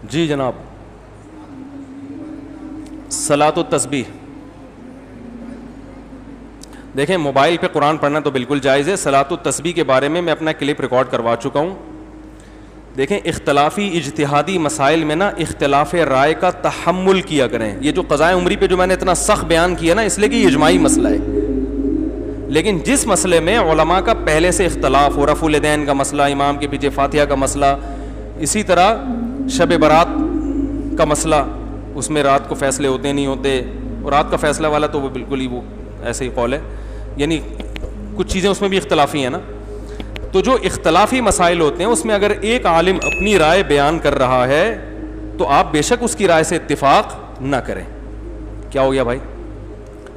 جی جناب. صلاۃ التسبیح. دیکھیں موبائل پہ قرآن پڑھنا تو بالکل جائز ہے. صلاۃ التسبیح کے بارے میں اپنا کلپ ریکارڈ کروا چکا ہوں. دیکھیں اختلافی اجتہادی مسائل میں نا اختلاف رائے کا تحمل کیا کریں. یہ جو قضائے عمری پہ جو میں نے اتنا سخت بیان کیا نا اس لیے کہ یہ اجماعی مسئلہ ہے. لیکن جس مسئلے میں علماء کا پہلے سے اختلاف ہو, رفع الیدین کا مسئلہ, امام کے پیچھے فاتحہ کا مسئلہ, اسی طرح شب برات کا مسئلہ, اس میں رات کو فیصلے ہوتے نہیں ہوتے, اور رات کا فیصلہ والا تو وہ بالکل ہی وہ ایسے ہی قول ہے, یعنی کچھ چیزیں اس میں بھی اختلافی ہیں نا. تو جو اختلافی مسائل ہوتے ہیں اس میں اگر ایک عالم اپنی رائے بیان کر رہا ہے تو آپ بے شک اس کی رائے سے اتفاق نہ کریں. کیا ہو گیا بھائی؟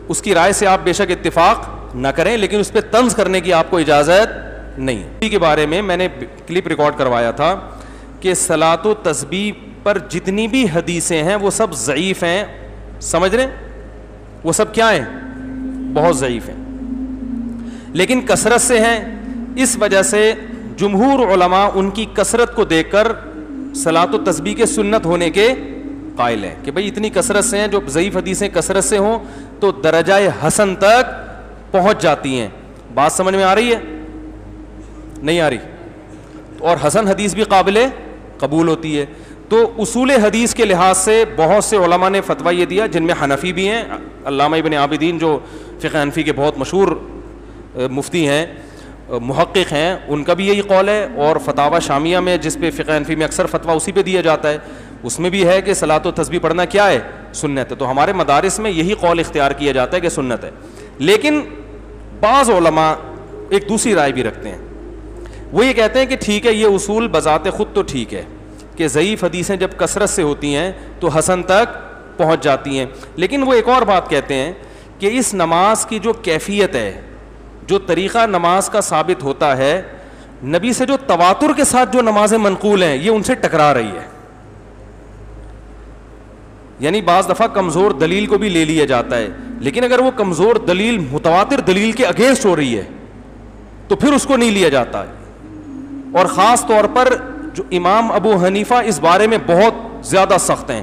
اس کی رائے سے آپ بے شک اتفاق نہ کریں, لیکن اس پہ طنز کرنے کی آپ کو اجازت نہیں. اسی کے بارے میں میں نے کلپ ریکارڈ کروایا تھا کہ صلاۃ و تسبیح پر جتنی بھی حدیثیں ہیں وہ سب ضعیف ہیں. سمجھ رہے ہیں؟ وہ سب کیا ہیں؟ بہت ضعیف ہیں, لیکن کثرت سے ہیں. اس وجہ سے جمہور علماء ان کی کثرت کو دیکھ کر صلاۃ و تسبیح کے سنت ہونے کے قائل ہیں کہ بھئی اتنی کثرت سے ہیں, جو ضعیف حدیثیں کثرت سے ہوں تو درجہ حسن تک پہنچ جاتی ہیں. بات سمجھ میں آ رہی ہے؟ نہیں آ رہی؟ اور حسن حدیث بھی قابل قبول ہوتی ہے. تو اصول حدیث کے لحاظ سے بہت سے علماء نے فتویٰ یہ دیا, جن میں حنفی بھی ہیں. علامہ ابن عابدین جو فقہ حنفی کے بہت مشہور مفتی ہیں, محقق ہیں, ان کا بھی یہی قول ہے. اور فتاوی شامیہ میں جس پہ فقہ حنفی میں اکثر فتویٰ اسی پہ دیا جاتا ہے, اس میں بھی ہے کہ صلاۃ و تسبیح پڑھنا کیا ہے؟ سنت ہے. تو ہمارے مدارس میں یہی قول اختیار کیا جاتا ہے کہ سنت ہے. لیکن بعض علماء ایک دوسری رائے بھی رکھتے ہیں. وہ یہ کہتے ہیں کہ ٹھیک ہے, یہ اصول بذات خود تو ٹھیک ہے کہ ضعیف حدیثیں جب کثرت سے ہوتی ہیں تو حسن تک پہنچ جاتی ہیں, لیکن وہ ایک اور بات کہتے ہیں کہ اس نماز کی جو کیفیت ہے, جو طریقہ نماز کا ثابت ہوتا ہے, نبی سے جو تواتر کے ساتھ جو نمازیں منقول ہیں یہ ان سے ٹکرا رہی ہے. یعنی بعض دفعہ کمزور دلیل کو بھی لے لیا جاتا ہے, لیکن اگر وہ کمزور دلیل متواتر دلیل کے اگینسٹ ہو رہی ہے تو پھر اس کو نہیں لیا جاتا ہے. اور خاص طور پر جو امام ابو حنیفہ اس بارے میں بہت زیادہ سخت ہیں.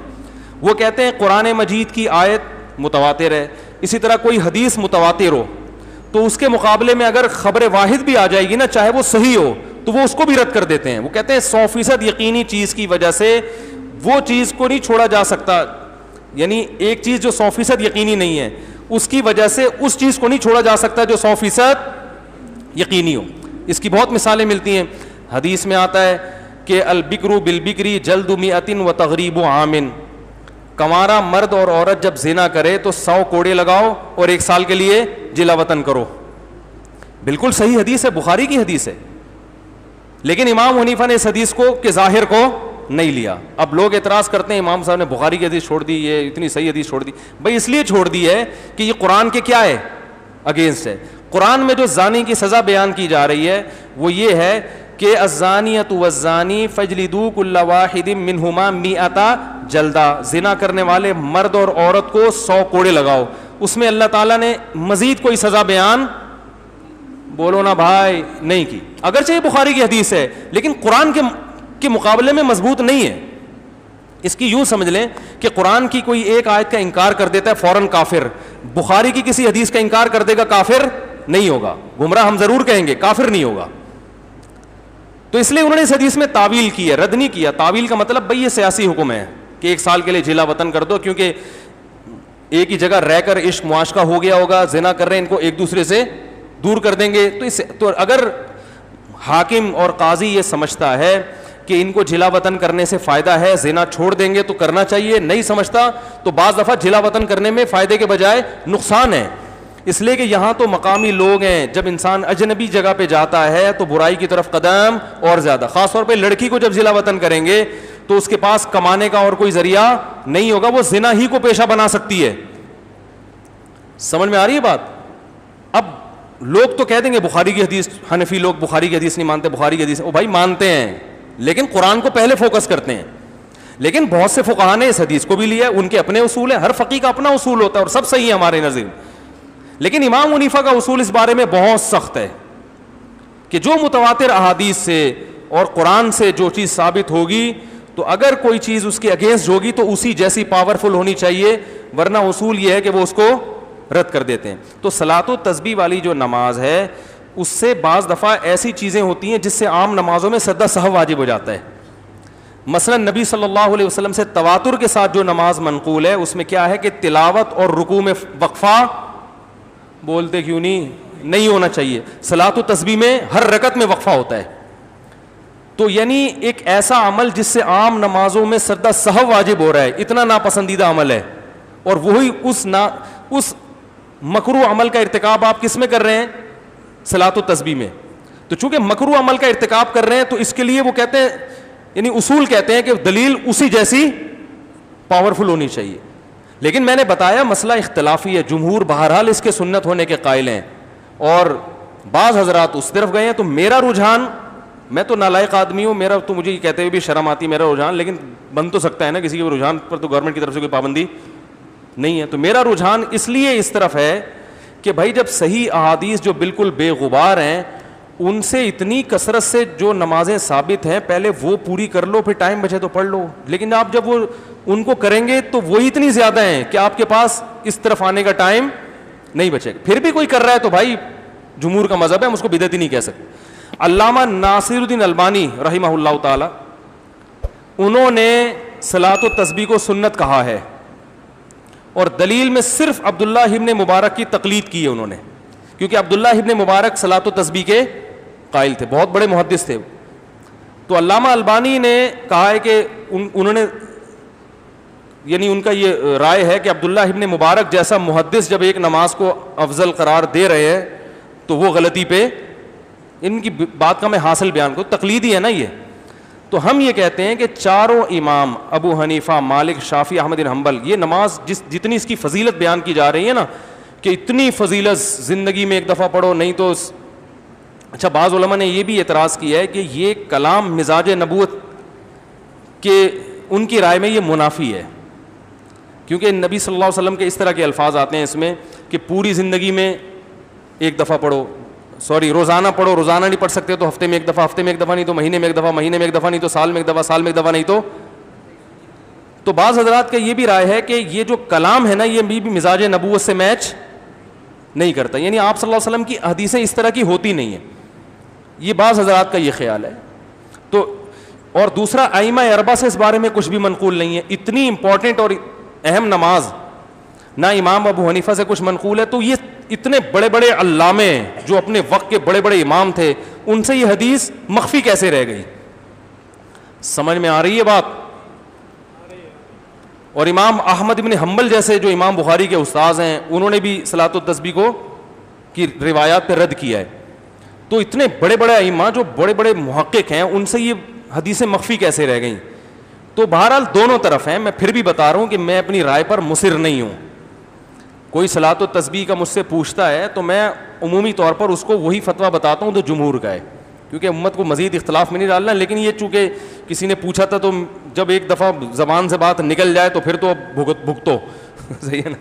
وہ کہتے ہیں قرآن مجید کی آیت متواتر ہے, اسی طرح کوئی حدیث متواتر ہو تو اس کے مقابلے میں اگر خبر واحد بھی آ جائے گی نا, چاہے وہ صحیح ہو, تو وہ اس کو بھی رد کر دیتے ہیں. وہ کہتے ہیں 100% یقینی چیز کی وجہ سے وہ چیز کو نہیں چھوڑا جا سکتا. یعنی ایک چیز جو 100% یقینی نہیں ہے اس کی وجہ سے اس چیز کو نہیں چھوڑا جا سکتا جو 100% یقینی ہو. اس کی بہت مثالیں ملتی ہیں. حدیث میں آتا ہے کہ البکر بالبکری جلد مئۃ و تغریب عام, کنوارا مرد اور عورت جب زنا کرے تو 100 کوڑے لگاؤ اور 1 سال کے لیے جلا وطن کرو. بالکل صحیح حدیث ہے, بخاری کی حدیث ہے. لیکن امام حنیفہ نے اس حدیث کو کے ظاہر کو نہیں لیا. اب لوگ اعتراض کرتے ہیں امام صاحب نے بخاری کی حدیث چھوڑ دی, یہ اتنی صحیح حدیث چھوڑ دی. بھائی اس لیے چھوڑ دی ہے کہ یہ قرآن کے کیا ہے؟ اگینسٹ ہے. قرآن میں جو زانی کی سزا بیان کی جا رہی ہے وہ یہ ہے کہ الزانیۃ والزانی فاجلدوا کل واحد منہما 100 جلدہ, زنا کرنے والے مرد اور عورت کو 100 کوڑے لگاؤ. اس میں اللہ تعالیٰ نے مزید کوئی سزا بیان, بولو نا بھائی, نہیں کی. اگرچہ یہ بخاری کی حدیث ہے لیکن قرآن کے مقابلے میں مضبوط نہیں ہے. اس کی یوں سمجھ لیں کہ قرآن کی کوئی ایک آیت کا انکار کر دیتا ہے فوراً کافر, بخاری کی کسی حدیث کا انکار کر دے گا کافر نہیں ہوگا. گمراہ ہم ضرور کہیں گے, کافر نہیں ہوگا. تو اس لیے انہوں نے اس حدیث میں تعویل کی ہے, رد نہیں کیا. تعویل کا مطلب بھئی یہ سیاسی حکم ہے کہ 1 سال کے لیے جلا وطن کر دو, کیونکہ ایک ہی جگہ رہ کر عشق معاشقہ ہو گیا ہوگا, زنا کر رہے ہیں, ان کو ایک دوسرے سے دور کر دیں گے. تو اگر حاکم اور قاضی یہ سمجھتا ہے کہ ان کو جلا وطن کرنے سے فائدہ ہے, زنا چھوڑ دیں گے تو کرنا چاہیے, نہیں سمجھتا تو بعض دفعہ جلا وطن کرنے میں فائدے کے بجائے نقصان ہے. اس لیے کہ یہاں تو مقامی لوگ ہیں, جب انسان اجنبی جگہ پہ جاتا ہے تو برائی کی طرف قدم اور زیادہ. خاص طور پہ لڑکی کو جب جلا وطن کریں گے تو اس کے پاس کمانے کا اور کوئی ذریعہ نہیں ہوگا, وہ زنا ہی کو پیشہ بنا سکتی ہے. سمجھ میں آ رہی ہے بات؟ اب لوگ تو کہہ دیں گے بخاری کی حدیث, حنفی لوگ بخاری کی حدیث نہیں مانتے, بخاری کی حدیث, او بھائی مانتے ہیں لیکن قرآن کو پہلے فوکس کرتے ہیں. لیکن بہت سے فقہا نے اس حدیث کو بھی لیا, ان کے اپنے اصول ہیں, ہر فقیہ کا اپنا اصول ہوتا ہے اور سب صحیح ہے ہمارے نظر. لیکن امام حنیفہ کا اصول اس بارے میں بہت سخت ہے کہ جو متواتر احادیث سے اور قرآن سے جو چیز ثابت ہوگی تو اگر کوئی چیز اس کے اگینسٹ ہوگی تو اسی جیسی پاورفل ہونی چاہیے, ورنہ اصول یہ ہے کہ وہ اس کو رد کر دیتے ہیں. تو صلاۃ و تسبیح والی جو نماز ہے اس سے بعض دفعہ ایسی چیزیں ہوتی ہیں جس سے عام نمازوں میں سجدہ سہو واجب ہو جاتا ہے. مثلا نبی صلی اللہ علیہ وسلم سے تواتر کے ساتھ جو نماز منقول ہے اس میں کیا ہے کہ تلاوت اور رکوع میں وقفہ, بولتے کیوں نہیں ہونا چاہیے. صلاۃ و تسبیح میں ہر رکعت میں وقفہ ہوتا ہے. تو یعنی ایک ایسا عمل جس سے عام نمازوں میں سجدہ سہو واجب ہو رہا ہے, اتنا ناپسندیدہ عمل ہے, اور وہی اس مکروہ عمل کا ارتکاب آپ کس میں کر رہے ہیں؟ صلاۃ و تسبیح میں. تو چونکہ مکروہ عمل کا ارتکاب کر رہے ہیں تو اس کے لیے وہ کہتے ہیں, یعنی اصول کہتے ہیں کہ دلیل اسی جیسی پاورفل ہونی چاہیے. لیکن میں نے بتایا مسئلہ اختلافی ہے, جمہور بہرحال اس کے سنت ہونے کے قائل ہیں اور بعض حضرات اس طرف گئے ہیں. تو میرا رجحان, میں تو نالائق آدمی ہوں, میرا تو مجھے یہ کہتے ہوئے بھی شرم آتی ہے میرا رجحان, لیکن بن تو سکتا ہے نا, کسی کے رجحان پر تو گورنمنٹ کی طرف سے کوئی پابندی نہیں ہے. تو میرا رجحان اس لیے اس طرف ہے کہ بھائی جب صحیح احادیث جو بالکل بے غبار ہیں ان سے اتنی کثرت سے جو نمازیں ثابت ہیں پہلے وہ پوری کر لو, پھر ٹائم بچے تو پڑھ لو. لیکن آپ جب وہ ان کو کریں گے تو وہی اتنی زیادہ ہیں کہ آپ کے پاس اس طرف آنے کا ٹائم نہیں بچے گا. پھر بھی کوئی کر رہا ہے تو بھائی جمہور کا مذہب ہے, ہم اس کو بدعتی نہیں کہہ سکتے. علامہ ناصر الدین البانی رحمہ اللہ تعالی, انہوں نے صلاۃ و تسبیح کو سنت کہا ہے, اور دلیل میں صرف عبداللہ ابن مبارک کی تقلید کی ہے انہوں نے, کیونکہ عبداللہ ابن مبارک صلاۃ و تسبیح کے قائل تھے, بہت بڑے محدث تھے. تو علامہ البانی نے کہا ہے کہ انہوں نے, یعنی ان کا یہ رائے ہے کہ عبداللہ ابن مبارک جیسا محدث جب ایک نماز کو افضل قرار دے رہے ہیں تو وہ غلطی پہ, ان کی بات کا میں حاصل بیان کو, تقلیدی ہے نا یہ. تو ہم یہ کہتے ہیں کہ چاروں امام ابو حنیفہ, مالک, شافعی, احمد بن حنبل, یہ نماز جتنی اس کی فضیلت بیان کی جا رہی ہے نا, کہ اتنی فضیلت زندگی میں ایک دفعہ پڑھو نہیں تو. اچھا بعض علماء نے یہ بھی اعتراض کیا ہے کہ یہ کلام مزاج نبوت کے, ان کی رائے میں یہ منافی ہے, کیونکہ نبی صلی اللہ علیہ وسلم کے اس طرح کے الفاظ آتے ہیں اس میں کہ پوری زندگی میں ایک دفعہ پڑھو, روزانہ پڑھو, روزانہ نہیں پڑھ سکتے تو ہفتے میں ایک دفعہ, ہفتے میں ایک دفعہ نہیں تو مہینے میں ایک دفعہ, مہینے میں ایک دفعہ نہیں تو سال میں ایک دفعہ, سال میں ایک دفعہ نہیں تو. تو بعض حضرات کا یہ بھی رائے ہے کہ یہ جو کلام ہے نا یہ بھی مزاج نبوت سے میچ نہیں کرتا, یعنی آپ صلی اللہ علیہ وسلم کی حدیثیں اس طرح کی ہوتی نہیں ہیں, یہ بعض حضرات کا یہ خیال ہے. تو اور دوسرا ائمہ اربعہ سے اس بارے میں کچھ بھی منقول نہیں ہے. اتنی امپورٹنٹ اور اہم نماز نہ امام ابو حنیفہ سے کچھ منقول ہے, تو یہ اتنے بڑے بڑے علامے جو اپنے وقت کے بڑے بڑے امام تھے ان سے یہ حدیث مخفی کیسے رہ گئی؟ سمجھ میں آ رہی ہے بات؟ اور امام احمد بن حنبل جیسے جو امام بخاری کے استاذ ہیں انہوں نے بھی صلاۃ و تسبیح کو کی روایات پہ رد کیا ہے. تو اتنے بڑے بڑے ائمہ جو بڑے بڑے محقق ہیں ان سے یہ حدیثیں مخفی کیسے رہ گئیں؟ تو بہرحال دونوں طرف ہیں. میں پھر بھی بتا رہا ہوں کہ میں اپنی رائے پر مصر نہیں ہوں. کوئی صلاۃ و تسبیح کا مجھ سے پوچھتا ہے تو میں عمومی طور پر اس کو وہی فتویٰ بتاتا ہوں جو جمہور کا ہے, کیونکہ امت کو مزید اختلاف میں نہیں ڈالنا. لیکن یہ چونکہ کسی نے پوچھا تھا تو جب ایک دفعہ زبان سے بات نکل جائے تو پھر تو بھگتو صحیح ہے نا,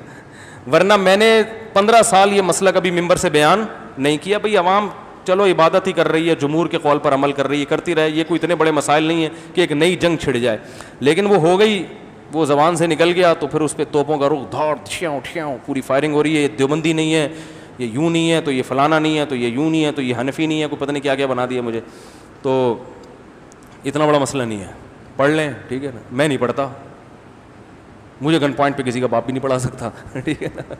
ورنہ میں نے 15 سال یہ مسئلہ کبھی ممبر سے بیان نہیں کیا. بھئی عوام چلو عبادت ہی کر رہی ہے, جمہور کے قول پر عمل کر رہی ہے, کرتی رہے, یہ کوئی اتنے بڑے مسائل نہیں ہیں کہ ایک نئی جنگ چھڑ جائے. لیکن وہ ہو گئی, وہ زبان سے نکل گیا تو پھر اس پہ توپوں کا رخ دھاڑ ٹھیاؤ پوری فائرنگ ہو رہی ہے. یہ دیوبندی نہیں ہے, یہ یوں نہیں ہے, تو یہ فلانا نہیں ہے, تو یہ یوں نہیں ہے, تو یہ حنفی نہیں ہے, کوئی پتہ نہیں کیا کیا بنا دیا مجھے. تو اتنا بڑا مسئلہ نہیں ہے, پڑھ لیں ٹھیک ہے نا. میں نہیں پڑھتا, مجھے گن پوائنٹ پہ کسی کا باپ بھی نہیں پڑھا سکتا ٹھیک ہے نا.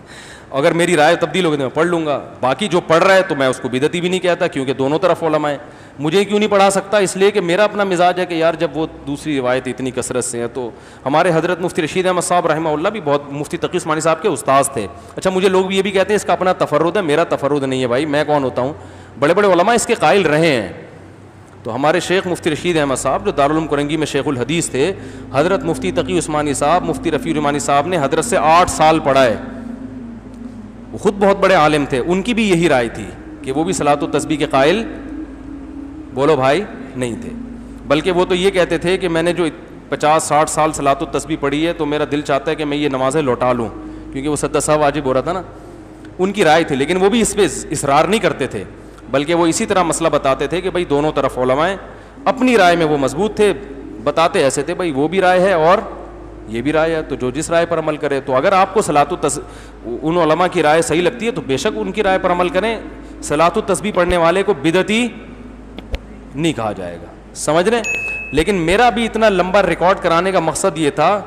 اگر میری رائے تبدیل ہوگی تو میں پڑھ لوں گا. باقی جو پڑھ رہا ہے تو میں اس کو بدعتی بھی نہیں کہتا, کیونکہ دونوں طرف علماء ہیں. مجھے کیوں نہیں پڑھا سکتا؟ اس لیے کہ میرا اپنا مزاج ہے کہ یار جب وہ دوسری روایت اتنی کثرت سے ہے. تو ہمارے حضرت مفتی رشید احمد صاحب رحمہ اللہ بھی بہت, مفتی تقی عثمانی صاحب کے استاذ تھے. اچھا مجھے لوگ یہ بھی کہتے ہیں اس کا اپنا تفرد ہے, میرا تفرد نہیں ہے بھائی, میں کون ہوتا ہوں؟ بڑے بڑے علماء اس کے قائل رہے ہیں. تو ہمارے شیخ مفتی رشید احمد صاحب جو دارالعلوم کرنگی میں شیخ الحدیث تھے, حضرت مفتی تقی عثمانی صاحب, مفتی رفیع الرحمانی صاحب نے حضرت سے 8 سال پڑھا ہے. وہ خود بہت بڑے عالم تھے, ان کی بھی یہی رائے تھی کہ وہ بھی صلاۃ و تسبیح کے قائل بولو بھائی نہیں تھے. بلکہ وہ تو یہ کہتے تھے کہ میں نے جو 50-60 سال صلاۃ و تسبیح پڑھی ہے تو میرا دل چاہتا ہے کہ میں یہ نمازیں لوٹا لوں, کیونکہ وہ سجدہ سہو واجب ہو رہا تھا نا. ان کی رائے تھی, لیکن وہ بھی اس پہ اصرار نہیں کرتے تھے, بلکہ وہ اسی طرح مسئلہ بتاتے تھے کہ بھائی دونوں طرف علماء ہیں, اپنی رائے میں وہ مضبوط تھے. بتاتے ایسے تھے بھائی وہ بھی رائے ہے اور یہ بھی رائے ہے, تو جو جس رائے پر عمل کرے. تو اگر آپ کو ان علماء کی رائے صحیح لگتی ہے تو بے شک ان کی رائے پر عمل کریں. صلاۃ التسبیح پڑھنے والے کو بدعتی نہیں کہا جائے گا, سمجھ رہے. لیکن میرا بھی اتنا لمبا ریکارڈ کرانے کا مقصد یہ تھا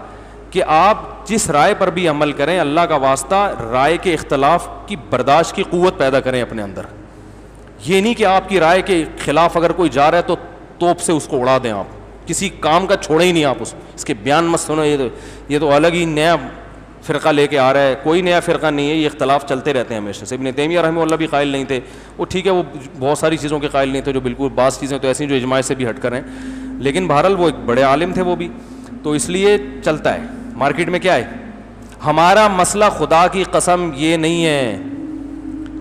کہ آپ جس رائے پر بھی عمل کریں, اللہ کا واسطہ رائے کے اختلاف کی برداشت کی قوت پیدا کریں اپنے اندر. یہ نہیں کہ آپ کی رائے کے خلاف اگر کوئی جا رہا ہے تو توپ سے اس کو اڑا دیں, آپ کسی کام کا چھوڑیں ہی نہیں, آپ اس کے بیان مت سنو, یہ تو الگ ہی نیا فرقہ لے کے آ رہا ہے. کوئی نیا فرقہ نہیں ہے, یہ اختلاف چلتے رہتے ہیں ہمیشہ سے. ابن تیمیہ رحمہ اللہ بھی قائل نہیں تھے, وہ ٹھیک ہے وہ بہت ساری چیزوں کے قائل نہیں تھے جو بالکل, بعض چیزیں تو ایسی جو اجماع سے بھی ہٹ کر ہیں, لیکن بہرحال وہ ایک بڑے عالم تھے وہ بھی. تو اس لیے چلتا ہے مارکیٹ میں. کیا ہے ہمارا مسئلہ, خدا کی قسم یہ نہیں ہے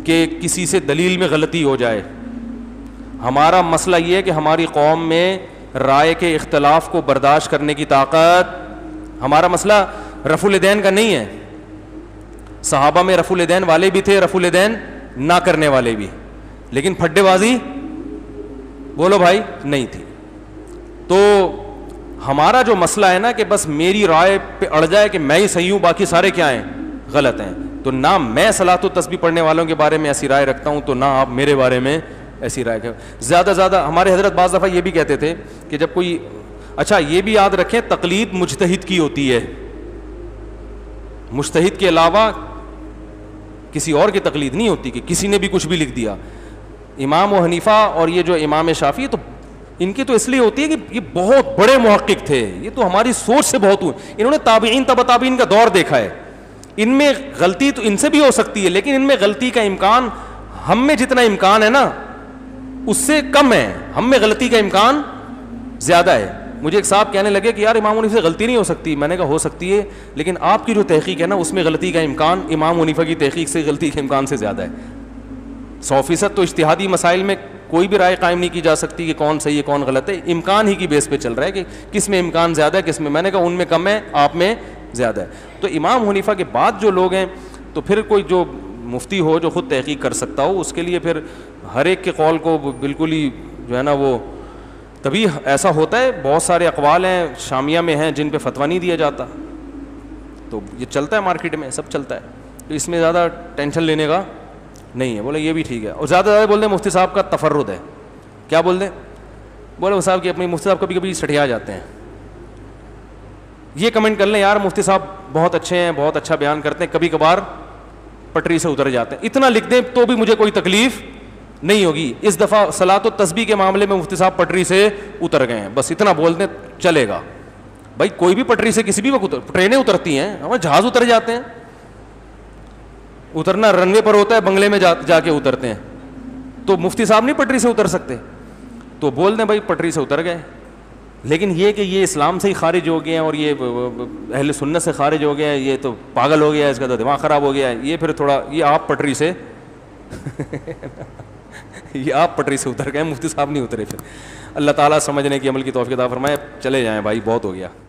کہ کسی سے دلیل میں غلطی ہو جائے. ہمارا مسئلہ یہ ہے کہ ہماری قوم میں رائے کے اختلاف کو برداشت کرنے کی طاقت. ہمارا مسئلہ رفع الیدین کا نہیں ہے. صحابہ میں رفع الیدین والے بھی تھے, رفع الیدین نہ کرنے والے بھی, لیکن پھڈے بازی بولو بھائی نہیں تھی. تو ہمارا جو مسئلہ ہے نا کہ بس میری رائے پہ اڑ جائے کہ میں ہی صحیح ہوں, باقی سارے کیا ہیں غلط ہیں. تو نہ میں صلاۃ التسبیح پڑھنے والوں کے بارے میں ایسی رائے رکھتا ہوں, تو نہ آپ میرے بارے میں ایسی رائے کہ زیادہ زیادہ. ہمارے حضرت بعض دفعہ یہ بھی کہتے تھے کہ جب کوئی, اچھا یہ بھی یاد رکھیں تقلید مجتہد کی ہوتی ہے, مجتہد کے علاوہ کسی اور کی تقلید نہیں ہوتی کہ کسی نے بھی کچھ بھی لکھ دیا. امام و حنیفہ اور یہ جو امام شافعی, تو ان کی تو اس لیے ہوتی ہے کہ یہ بہت بڑے محقق تھے, یہ تو ہماری سوچ سے بہت ہوئے, انہوں نے تابعین تبع تابعین کا دور دیکھا ہے. ان میں غلطی تو ان سے بھی ہو سکتی ہے, لیکن ان میں غلطی کا امکان ہم میں جتنا امکان ہے نا اس سے کم ہے, ہم میں غلطی کا امکان زیادہ ہے. مجھے ایک صاحب کہنے لگے کہ یار امام حنیفہ سے غلطی نہیں ہو سکتی. میں نے کہا ہو سکتی ہے, لیکن آپ کی جو تحقیق ہے نا اس میں غلطی کا امکان امام حنیفہ کی تحقیق سے غلطی کے امکان سے زیادہ ہے. 100% تو اجتہادی مسائل میں کوئی بھی رائے قائم نہیں کی جا سکتی کہ کون صحیح ہے کون غلط ہے, امکان ہی کی بیس پہ چل رہا ہے کہ کس میں امکان زیادہ ہے کس میں. میں نے کہا ان میں کم ہے, آپ میں زیادہ ہے. تو امام حنیفہ کے بعد جو لوگ ہیں, تو پھر کوئی جو مفتی ہو جو خود تحقیق کر سکتا ہو, اس کے لیے پھر ہر ایک کے قول کو بالکل ہی جو ہے نا وہ, تبھی ایسا ہوتا ہے. بہت سارے اقوال ہیں شامیہ میں ہیں جن پہ فتویٰ نہیں دیا جاتا, تو یہ چلتا ہے مارکیٹ میں, سب چلتا ہے. تو اس میں زیادہ ٹینشن لینے کا نہیں ہے. بولے یہ بھی ٹھیک ہے, اور زیادہ زیادہ بول دیں مفتی صاحب کا تفرد ہے. کیا بول دیں, بولے صاحب کہ اپنے مفتی صاحب کبھی کبھی سٹھیا جاتے ہیں. یہ کمنٹ کر لیں یار مفتی صاحب بہت اچھے ہیں, بہت اچھا بیان کرتے ہیں, کبھی کبھار پٹری سے اتر جاتے ہیں. اتنا لکھ دیں تو بھی مجھے کوئی تکلیف نہیں ہوگی. اس دفعہ صلاۃ التسبیح کے معاملے میں مفتی صاحب پٹری سے اتر گئے ہیں, بس اتنا بول دیں چلے گا. بھائی کوئی بھی پٹری سے کسی بھی وقت ٹرینیں اترتی ہیں, ہمارے جہاز اتر جاتے ہیں. اترنا رن وے پر ہوتا ہے, بنگلے میں جا کے اترتے ہیں. تو مفتی صاحب نہیں پٹری سے اتر سکتے, تو بول دیں بھائی پٹری سے اتر گئے. لیکن یہ کہ یہ اسلام سے ہی خارج ہو گئے ہیں اور یہ اہل سنت سے خارج ہو گئے ہیں, یہ تو پاگل ہو گیا ہے, اس کا تو دماغ خراب ہو گیا ہے, یہ پھر تھوڑا, یہ آپ پٹری سے یہ آپ پٹری سے اتر گئے, مفتی صاحب نہیں اترے. پھر اللہ تعالیٰ سمجھنے کی عمل کی توفیق عطا فرمائے. چلے جائیں بھائی, بہت ہو گیا.